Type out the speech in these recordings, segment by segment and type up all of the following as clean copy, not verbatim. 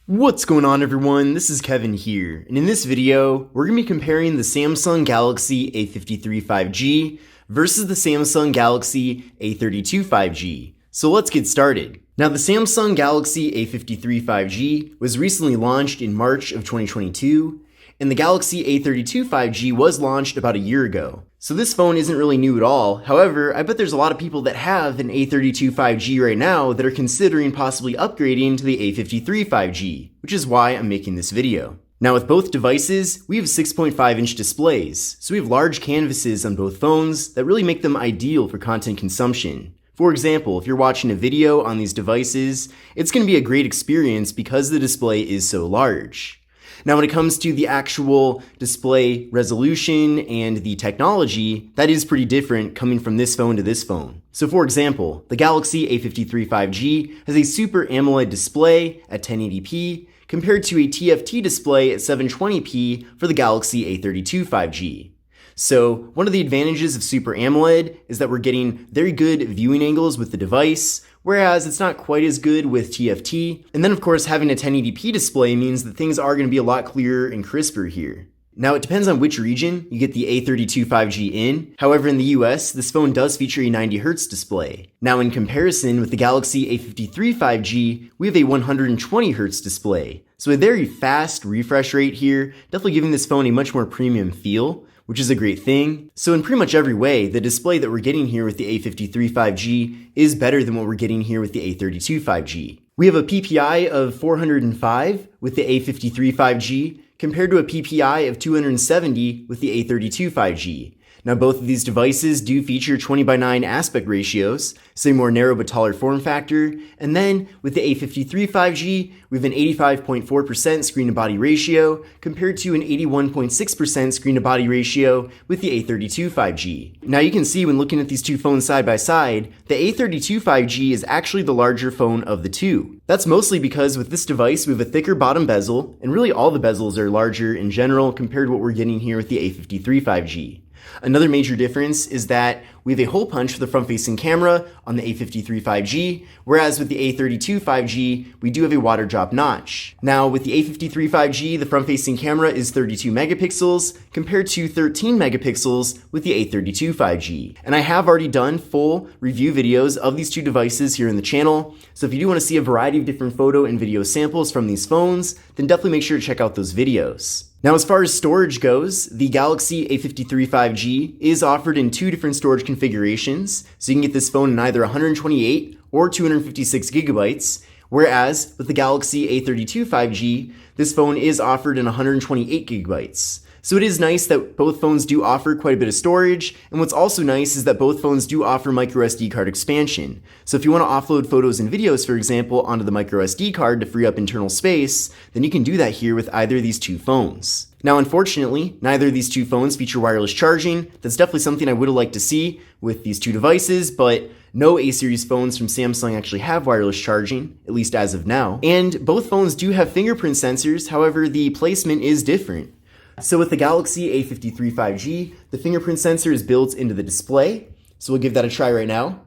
What's going on, everyone? This is Kevin here, and in this video, we're going to be comparing the Samsung Galaxy A53 5G versus the Samsung Galaxy A32 5G. So let's get started. Now, the Samsung Galaxy A53 5G was recently launched in March of 2022, and the Galaxy A32 5G was launched about a year ago. So this phone isn't really new at all. However, I bet there's a lot of people that have an A32 5G right now that are considering possibly upgrading to the A53 5G, which is why I'm making this video. Now, with both devices, we have 6.5-inch displays, so we have large canvases on both phones that really make them ideal for content consumption. For example, if you're watching a video on these devices, it's going to be a great experience because the display is so large. Now, when it comes to the actual display resolution and the technology, that is pretty different coming from this phone to this phone. So for example, the Galaxy A53 5G has a Super AMOLED display at 1080p compared to a TFT display at 720p for the Galaxy A32 5G. So one of the advantages of Super AMOLED is that we're getting very good viewing angles with the device, whereas it's not quite as good with TFT. And then of course having a 1080p display means that things are going to be a lot clearer and crisper here. Now, it depends on which region you get the A32 5G in. However, in the US, this phone does feature a 90Hz display. Now, in comparison with the Galaxy A53 5G, we have a 120Hz display. So a very fast refresh rate here, definitely giving this phone a much more premium feel, which is a great thing. So in pretty much every way, the display that we're getting here with the A53 5G is better than what we're getting here with the A32 5G. We have a PPI of 405 with the A53 5G compared to a PPI of 270 with the A32 5G. Now, both of these devices do feature 20:9 aspect ratios, so a more narrow but taller form factor. And then with the A53 5G, we have an 85.4% screen-to-body ratio compared to an 81.6% screen-to-body ratio with the A32 5G. Now, you can see when looking at these two phones side by side, the A32 5G is actually the larger phone of the two. That's mostly because with this device, we have a thicker bottom bezel, and really all the bezels are larger in general compared to what we're getting here with the A53 5G. Another major difference is that we have a hole punch for the front-facing camera on the A53 5G, whereas with the A32 5G, we do have a water drop notch. Now, with the A53 5G, the front-facing camera is 32 megapixels compared to 13 megapixels with the A32 5G. And I have already done full review videos of these two devices here in the channel, so if you do want to see a variety of different photo and video samples from these phones, then definitely make sure to check out those videos. Now, as far as storage goes, the Galaxy A53 5G is offered in two different storage configurations, so you can get this phone in either 128 or 256 gigabytes, whereas with the Galaxy A32 5G, this phone is offered in 128 gigabytes. So it is nice that both phones do offer quite a bit of storage, and what's also nice is that both phones do offer microSD card expansion. So if you want to offload photos and videos, for example, onto the microSD card to free up internal space, then you can do that here with either of these two phones. Now, unfortunately, neither of these two phones feature wireless charging. That's definitely something I would have liked to see with these two devices, but no A-series phones from Samsung actually have wireless charging, at least as of now. And both phones do have fingerprint sensors, however, the placement is different. So with the Galaxy A53 5G, the fingerprint sensor is built into the display. So we'll give that a try right now.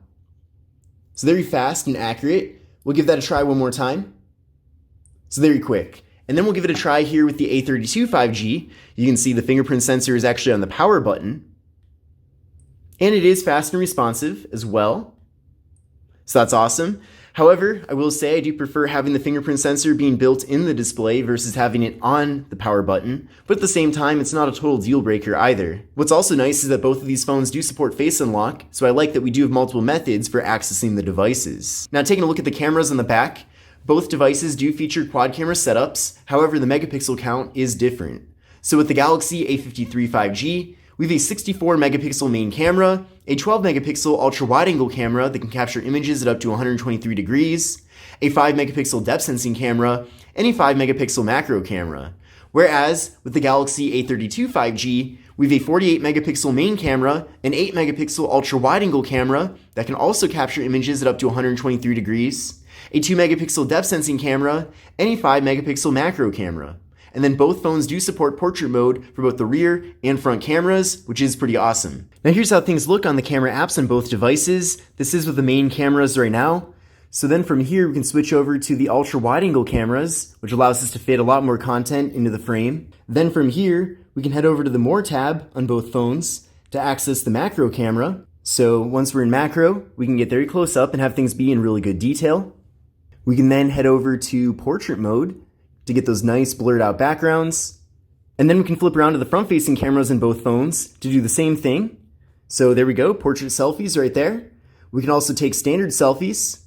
It's very fast and accurate. We'll give that a try one more time. It's very quick. And then we'll give it a try here with the A32 5G. You can see the fingerprint sensor is actually on the power button. And it is fast and responsive as well. So that's awesome. However, I will say I do prefer having the fingerprint sensor being built in the display versus having it on the power button, but at the same time, it's not a total deal breaker either. What's also nice is that both of these phones do support Face Unlock, so I like that we do have multiple methods for accessing the devices. Now, taking a look at the cameras on the back, both devices do feature quad camera setups, however, the megapixel count is different. So with the Galaxy A53 5G, we have a 64 megapixel main camera, a 12 megapixel ultra wide angle camera that can capture images at up to 123 degrees, a 5 megapixel depth sensing camera, and a 5 megapixel macro camera. Whereas with the Galaxy A32 5G, we have a 48 megapixel main camera, an 8 megapixel ultra wide angle camera that can also capture images at up to 123 degrees, a 2 megapixel depth sensing camera, and a 5 megapixel macro camera. And then both phones do support portrait mode for both the rear and front cameras, which is pretty awesome. Now here's how things look on the camera apps on both devices. This is with the main cameras right now. So then from here, we can switch over to the ultra wide angle cameras, which allows us to fit a lot more content into the frame. Then from here, we can head over to the More tab on both phones to access the macro camera. So once we're in macro, we can get very close up and have things be in really good detail. We can then head over to portrait mode to get those nice blurred out backgrounds. And then we can flip around to the front facing cameras in both phones to do the same thing. So there we go, portrait selfies right there. We can also take standard selfies.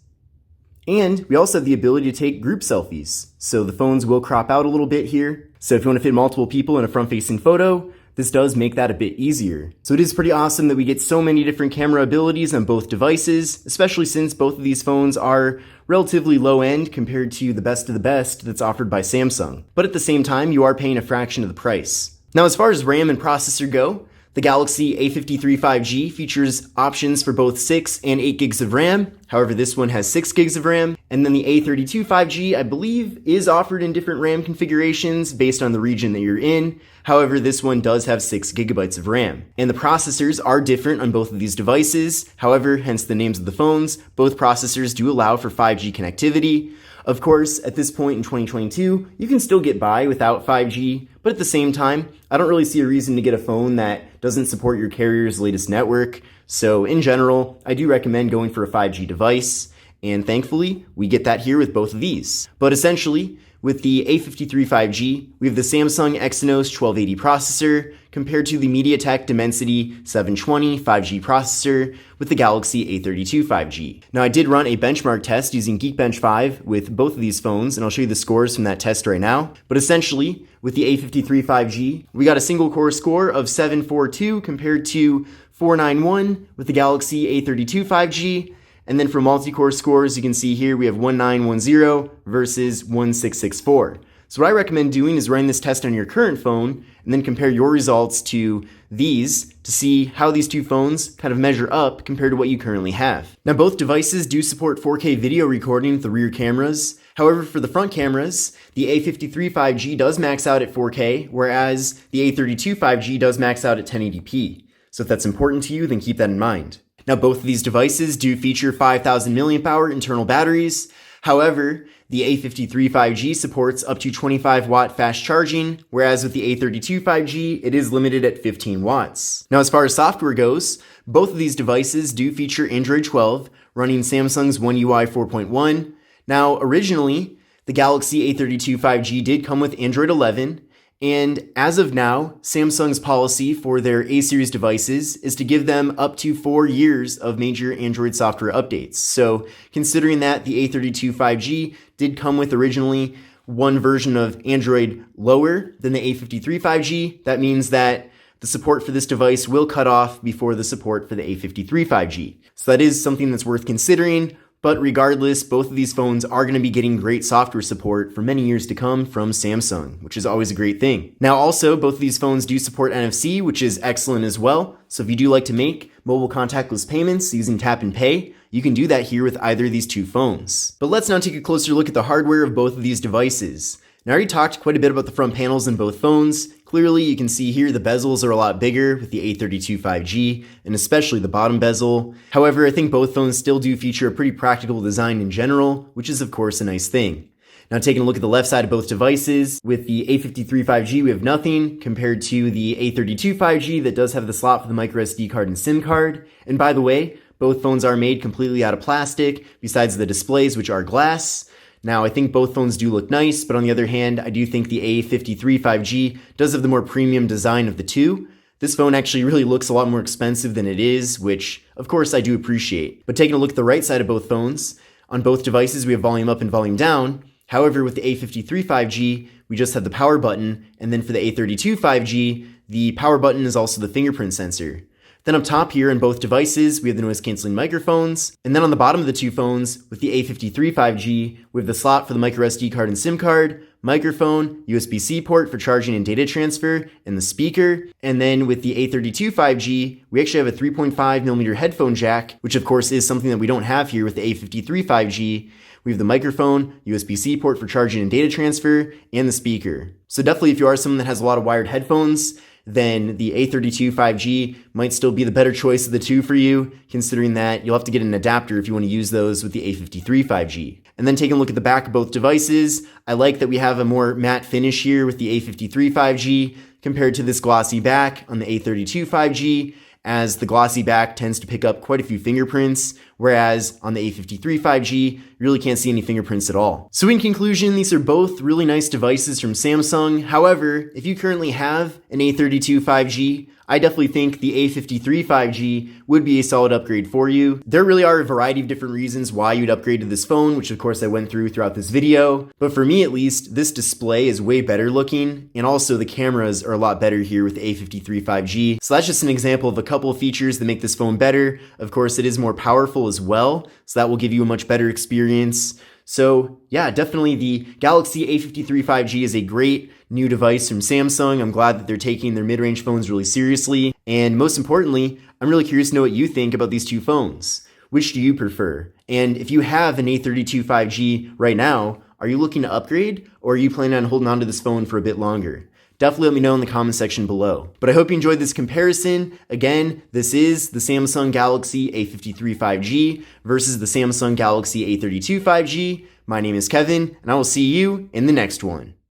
And we also have the ability to take group selfies. So the phones will crop out a little bit here. So if you want to fit multiple people in a front-facing photo, this does make that a bit easier. So it is pretty awesome that we get so many different camera abilities on both devices, especially since both of these phones are relatively low end compared to the best of the best that's offered by Samsung. But at the same time, you are paying a fraction of the price. Now, as far as RAM and processor go, the Galaxy A53 5G features options for both 6 and 8 gigs of RAM. However, this one has 6 gigs of RAM. And then the A32 5G, I believe, is offered in different RAM configurations based on the region that you're in. However, this one does have 6 gigabytes of RAM. And the processors are different on both of these devices. However, hence the names of the phones, both processors do allow for 5G connectivity. Of course, at this point in 2022, you can still get by without 5G, but at the same time, I don't really see a reason to get a phone that doesn't support your carrier's latest network. So in general, I do recommend going for a 5G device, and thankfully, we get that here with both of these. But essentially, with the A53 5G, we have the Samsung Exynos 1280 processor compared to the MediaTek Dimensity 720 5G processor with the Galaxy A32 5G. Now, I did run a benchmark test using Geekbench 5 with both of these phones, and I'll show you the scores from that test right now. But essentially, with the A53 5G, we got a single core score of 742 compared to 491 with the Galaxy A32 5G. And then for multi-core scores, you can see here we have 1910 versus 1664. So what I recommend doing is running this test on your current phone and then compare your results to these to see how these two phones kind of measure up compared to what you currently have. Now, both devices do support 4K video recording with the rear cameras. However, for the front cameras, the A53 5G does max out at 4K, whereas the A32 5G does max out at 1080p. So if that's important to you, then keep that in mind. Now, both of these devices do feature 5,000 mAh internal batteries. However, the A53 5G supports up to 25 watt fast charging, whereas with the A32 5G, it is limited at 15 watts. Now, as far as software goes, both of these devices do feature Android 12 running Samsung's One UI 4.1. Now, originally, the Galaxy A32 5G did come with Android 11, and as of now, Samsung's policy for their A-series devices is to give them up to 4 years of major Android software updates. So considering that the A32 5G did come with originally one version of Android lower than the A53 5G, that means that the support for this device will cut off before the support for the A53 5G. So that is something that's worth considering. But regardless, both of these phones are going to be getting great software support for many years to come from Samsung, which is always a great thing. Now also, both of these phones do support NFC, which is excellent as well. So if you do like to make mobile contactless payments using tap and pay, you can do that here with either of these two phones. But let's now take a closer look at the hardware of both of these devices. Now, I already talked quite a bit about the front panels in both phones. Clearly, you can see here the bezels are a lot bigger with the A32 5G, and especially the bottom bezel. However, I think both phones still do feature a pretty practical design in general, which is of course a nice thing. Now, taking a look at the left side of both devices, with the A53 5G, we have nothing compared to the A32 5G that does have the slot for the microSD card and SIM card. And by the way, both phones are made completely out of plastic, besides the displays, which are glass. Now, I think both phones do look nice, but on the other hand, I do think the A53 5G does have the more premium design of the two. This phone actually really looks a lot more expensive than it is, which, of course, I do appreciate. But taking a look at the right side of both phones, on both devices we have volume up and volume down. However, with the A53 5G, we just have the power button, and then for the A32 5G, the power button is also the fingerprint sensor. Then up top here on both devices, we have the noise-canceling microphones. And then on the bottom of the two phones, with the A53 5G, we have the slot for the microSD card and SIM card, microphone, USB-C port for charging and data transfer, and the speaker. And then with the A32 5G, we actually have a 3.5mm headphone jack, which of course is something that we don't have here with the A53 5G. We have the microphone, USB-C port for charging and data transfer, and the speaker. So definitely if you are someone that has a lot of wired headphones, then the A32 5G might still be the better choice of the two for you, considering that you'll have to get an adapter if you want to use those with the A53 5G. And then taking a look at the back of both devices, I like that we have a more matte finish here with the A53 5G compared to this glossy back on the A32 5G, as the glossy back tends to pick up quite a few fingerprints, whereas on the A53 5G, you really can't see any fingerprints at all. So in conclusion, these are both really nice devices from Samsung. However, if you currently have an A32 5G, I definitely think the A53 5G would be a solid upgrade for you. There really are a variety of different reasons why you'd upgrade to this phone, which of course I went through throughout this video. But for me at least, this display is way better looking, and also the cameras are a lot better here with the A53 5G. So that's just an example of a couple of features that make this phone better. Of course, it is more powerful as well, so that will give you a much better experience. So yeah, definitely the Galaxy A53 5G is a great new device from Samsung. I'm glad that they're taking their mid-range phones really seriously. And most importantly, I'm really curious to know what you think about these two phones. Which do you prefer? And if you have an A32 5G right now, are you looking to upgrade, or are you planning on holding on to this phone for a bit longer? Definitely let me know in the comment section below. But I hope you enjoyed this comparison. Again, this is the Samsung Galaxy A53 5G versus the Samsung Galaxy A32 5G. My name is Kevin, and I will see you in the next one.